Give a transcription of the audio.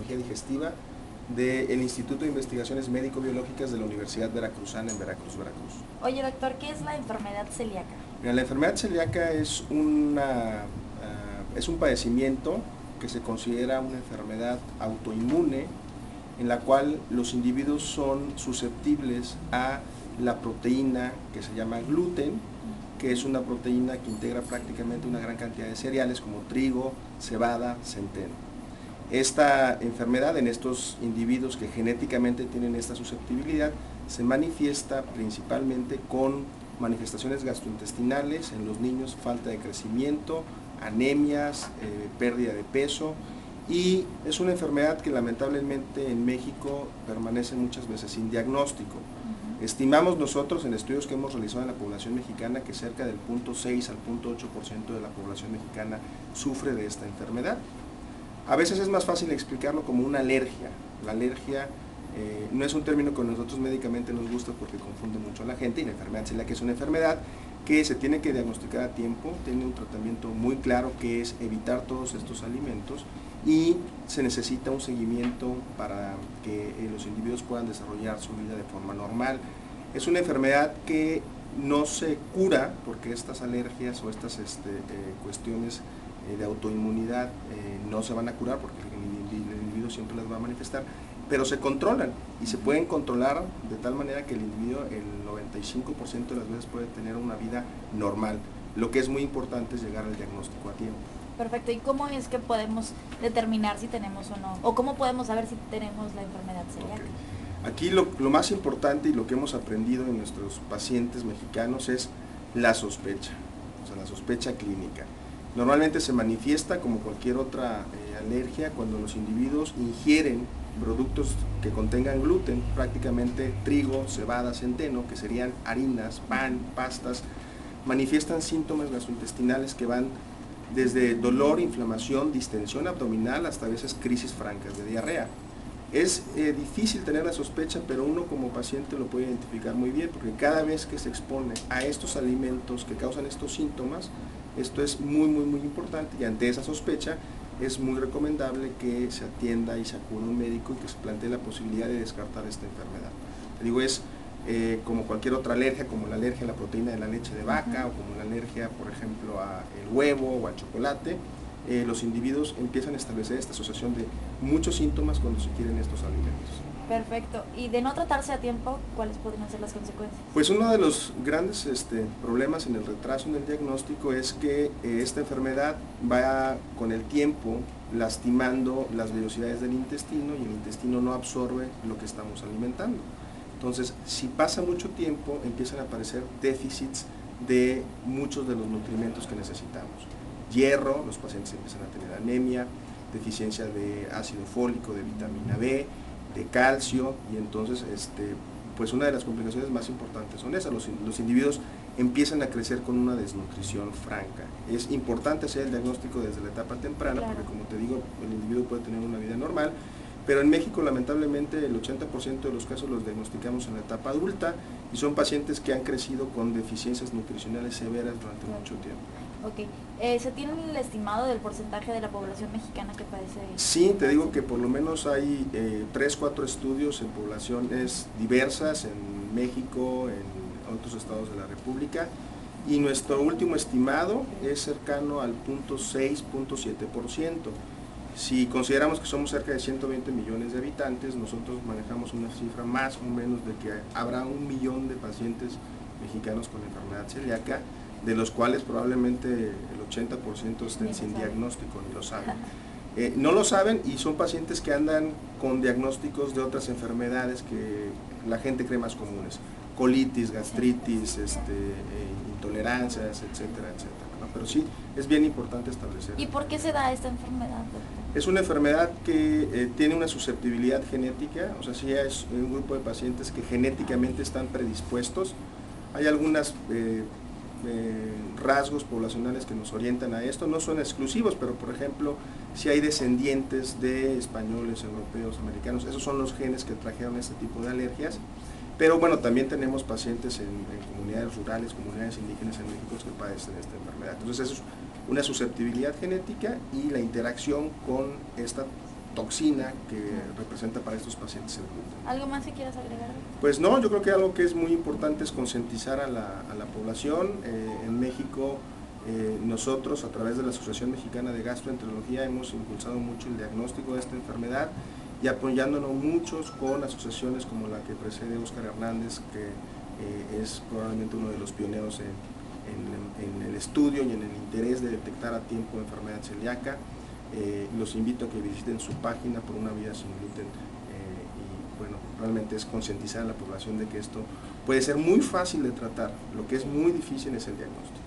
Fisiología Digestiva del Instituto de Investigaciones Médico-Biológicas de la Universidad Veracruzana en Veracruz, Veracruz. Oye, doctor, ¿qué es la enfermedad celíaca? Mira, la enfermedad celíaca es un padecimiento que se considera una enfermedad autoinmune en la cual los individuos son susceptibles a la proteína que se llama gluten, que es una proteína que integra prácticamente una gran cantidad de cereales como trigo, cebada, centeno. Esta enfermedad en estos individuos que genéticamente tienen esta susceptibilidad se manifiesta principalmente con manifestaciones gastrointestinales en los niños, falta de crecimiento, anemias, pérdida de peso, y es una enfermedad que lamentablemente en México permanece muchas veces sin diagnóstico. Estimamos nosotros en estudios que hemos realizado en la población mexicana que cerca del 0.6 al 0.8% de la población mexicana sufre de esta enfermedad. A veces es más fácil explicarlo como una alergia. La alergia no es un término que a nosotros médicamente nos gusta porque confunde mucho a la gente, y la enfermedad celíaca es una enfermedad que se tiene que diagnosticar a tiempo, tiene un tratamiento muy claro que es evitar todos estos alimentos, y se necesita un seguimiento para que los individuos puedan desarrollar su vida de forma normal. Es una enfermedad que no se cura porque estas alergias o estas cuestiones de autoinmunidad no se van a curar porque el individuo siempre las va a manifestar, pero se controlan y se pueden controlar de tal manera que el individuo el 95% de las veces puede tener una vida normal. Lo que es muy importante es llegar al diagnóstico a tiempo. Perfecto, ¿y cómo es que podemos determinar si tenemos o no? ¿O cómo podemos saber si tenemos la enfermedad celíaca? Okay. Aquí lo más importante y lo que hemos aprendido en nuestros pacientes mexicanos es la sospecha, o sea, la sospecha clínica. Normalmente se manifiesta como cualquier otra alergia cuando los individuos ingieren productos que contengan gluten, prácticamente trigo, cebada, centeno, que serían harinas, pan, pastas, manifiestan síntomas gastrointestinales que van desde dolor, inflamación, distensión abdominal hasta a veces crisis francas de diarrea. Es difícil tener la sospecha, pero uno como paciente lo puede identificar muy bien, porque cada vez que se expone a estos alimentos que causan estos síntomas, esto es muy importante, y ante esa sospecha es muy recomendable que se atienda y se acuda a un médico y que se plantee la posibilidad de descartar esta enfermedad. Te digo, es como cualquier otra alergia, como la alergia a la proteína de la leche de vaca, o como la alergia, por ejemplo, al huevo o al chocolate. Los individuos empiezan a establecer esta asociación de muchos síntomas cuando se quieren estos alimentos. Perfecto. Y de no tratarse a tiempo, ¿cuáles podrían ser las consecuencias? Pues uno de los grandes problemas en el retraso en el diagnóstico es que esta enfermedad va con el tiempo lastimando las vellosidades del intestino, y el intestino no absorbe lo que estamos alimentando. Entonces, si pasa mucho tiempo, empiezan a aparecer déficits de muchos de los nutrimentos que necesitamos. Hierro, los pacientes empiezan a tener anemia, deficiencia de ácido fólico, de vitamina B, de calcio, y entonces pues una de las complicaciones más importantes son esas. Los individuos empiezan a crecer con una desnutrición franca. Es importante hacer el diagnóstico desde la etapa temprana, claro, porque como te digo, el individuo puede tener una vida normal, pero en México lamentablemente el 80% de los casos los diagnosticamos en la etapa adulta, y son pacientes que han crecido con deficiencias nutricionales severas durante mucho tiempo. Ok, ¿se tiene el estimado del porcentaje de la población mexicana que padece? Sí, te digo que por lo menos hay 3-4 estudios en poblaciones diversas, en México, en otros estados de la República, y nuestro último estimado es cercano al 0.6, 0.7%. Si consideramos que somos cerca de 120 millones de habitantes, nosotros manejamos una cifra más o menos de que habrá 1 millón de pacientes mexicanos con enfermedad celíaca, de los cuales probablemente el 80% estén sin diagnóstico, ni lo saben. No lo saben, y son pacientes que andan con diagnósticos de otras enfermedades que la gente cree más comunes: colitis, gastritis, intolerancias, etcétera, ¿no? Pero sí, es bien importante establecer. ¿Y por qué se da esta enfermedad, doctor? Es una enfermedad que tiene una susceptibilidad genética, o sea, sí es un grupo de pacientes que genéticamente están predispuestos. Hay algunas rasgos poblacionales que nos orientan a esto, no son exclusivos, pero por ejemplo, si hay descendientes de españoles, europeos, americanos, esos son los genes que trajeron este tipo de alergias. Pero bueno, también tenemos pacientes en comunidades rurales, comunidades indígenas en México que padecen esta enfermedad. Entonces eso es una susceptibilidad genética, y la interacción con esta toxina que representa para estos pacientes el gluten. ¿Algo más que quieras agregar? Pues no, yo creo que algo que es muy importante es concientizar a la población. En México, nosotros a través de la Asociación Mexicana de Gastroenterología hemos impulsado mucho el diagnóstico de esta enfermedad y apoyándonos muchos con asociaciones como la que precede Óscar Hernández, que es probablemente uno de los pioneros en el estudio y en el interés de detectar a tiempo enfermedad celíaca. Los invito a que visiten su página Por una vida sin gluten, y bueno, realmente es concientizar a la población de que esto puede ser muy fácil de tratar. Lo que es muy difícil es el diagnóstico.